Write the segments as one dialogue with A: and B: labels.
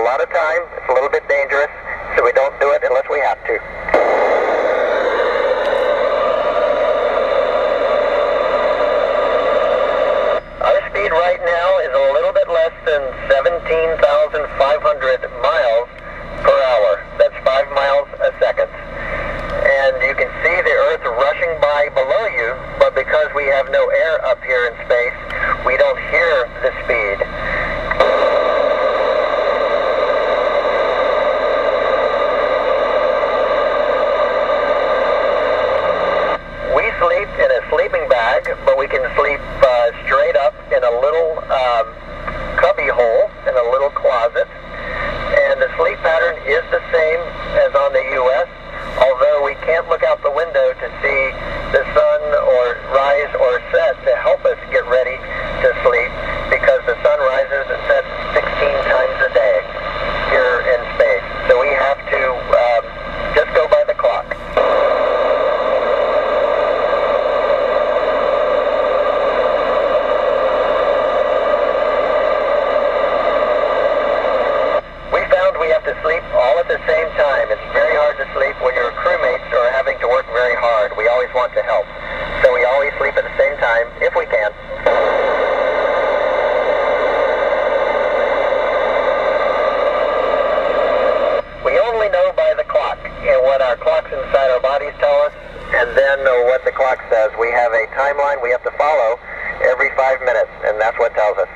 A: lot of time. It's a little bit dangerous, so we don't do it unless we have to. Our speed right now is a little bit less than 17,500 miles per hour. That's 5 miles a second. And you can see the Earth rushing by below you, but because we have no air up here in space, we don't hear the speed. We sleep in a sleeping bag, but we can sleep straight up in a little cubby hole in a little closet. And the sleep pattern is the same as on the U.S., although we can't look out the window to see the sun or rise or set to help us get ready to sleep, because the sun rises and sets 16 times a day here in space. So we have to just go by the clock. We have to sleep all at the same time. It's very hard to sleep when your crewmates are having to work very hard. We always want to help. So we always sleep at the same time, if we can. We only know by the clock and what our clocks inside our bodies tell us, and then what the clock says. We have a timeline we have to follow every 5 minutes, and that's what tells us.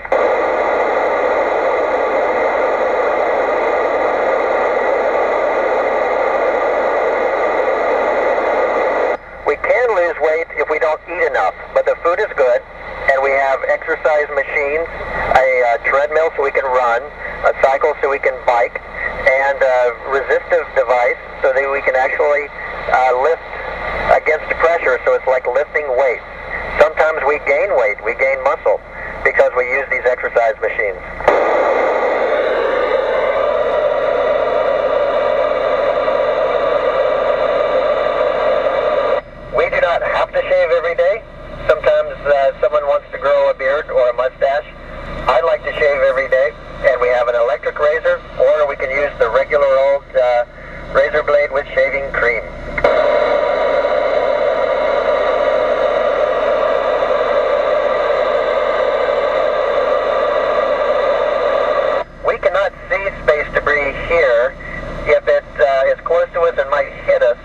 A: We can lose weight if we don't eat enough, but the food is good, and we have exercise machines, a treadmill so we can run, a cycle so we can bike, and a resistive device so that we can actually lift against pressure, so it's like lifting weights. Sometimes we gain weight, we gain muscle, because we use these exercise machines. We do not have to shave every day. Sometimes someone wants to grow a beard or a mustache. I like to shave every day, and we have an electric razor, or we can use the regular old razor blade with shaving cream. We cannot see space debris here. If it is close to us, it might hit us.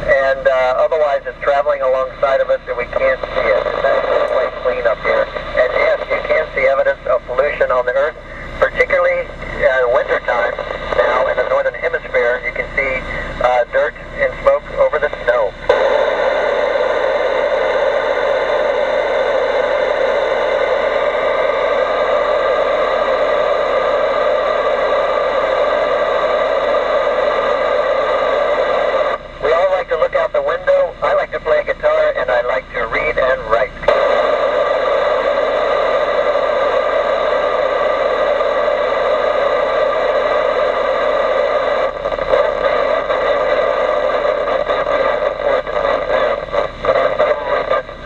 A: And otherwise it's traveling alongside of us and we can't see it. It's actually quite clean up here. And yes, you can see evidence of pollution on the Earth, particularly wintertime. Now in the northern hemisphere, you can see dirt and smoke over the snow. To look out the window. I like to play guitar, and I like to read and write.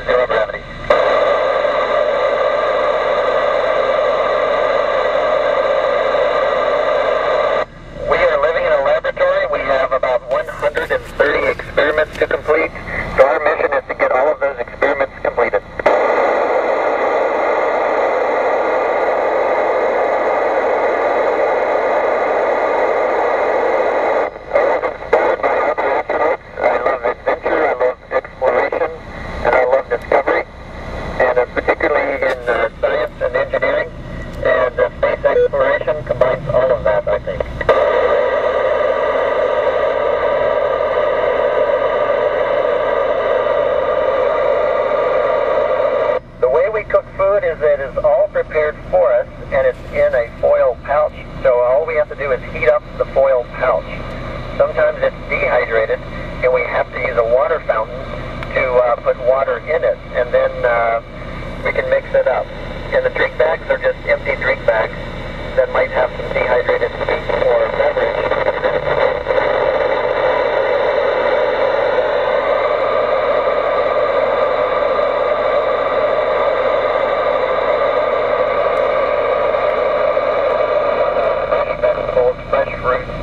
A: Zero gravity. We are living in a laboratory. We have about 130 experiments to complete, so our mission is to get all of those experiments completed. I was inspired by other astronauts. I love adventure, I love exploration, and I love discovery, and particularly in science and engineering, and space exploration combines all of that, I think. We cook food is it is all prepared for us, and it's in a foil pouch, so all we have to do is heat up the foil pouch. Sometimes it's dehydrated, and we have to use a water fountain to put water in it, and then we can mix it up. And the drink bags are just empty drink bags that might have some dehydrated meat or beverage. Full room.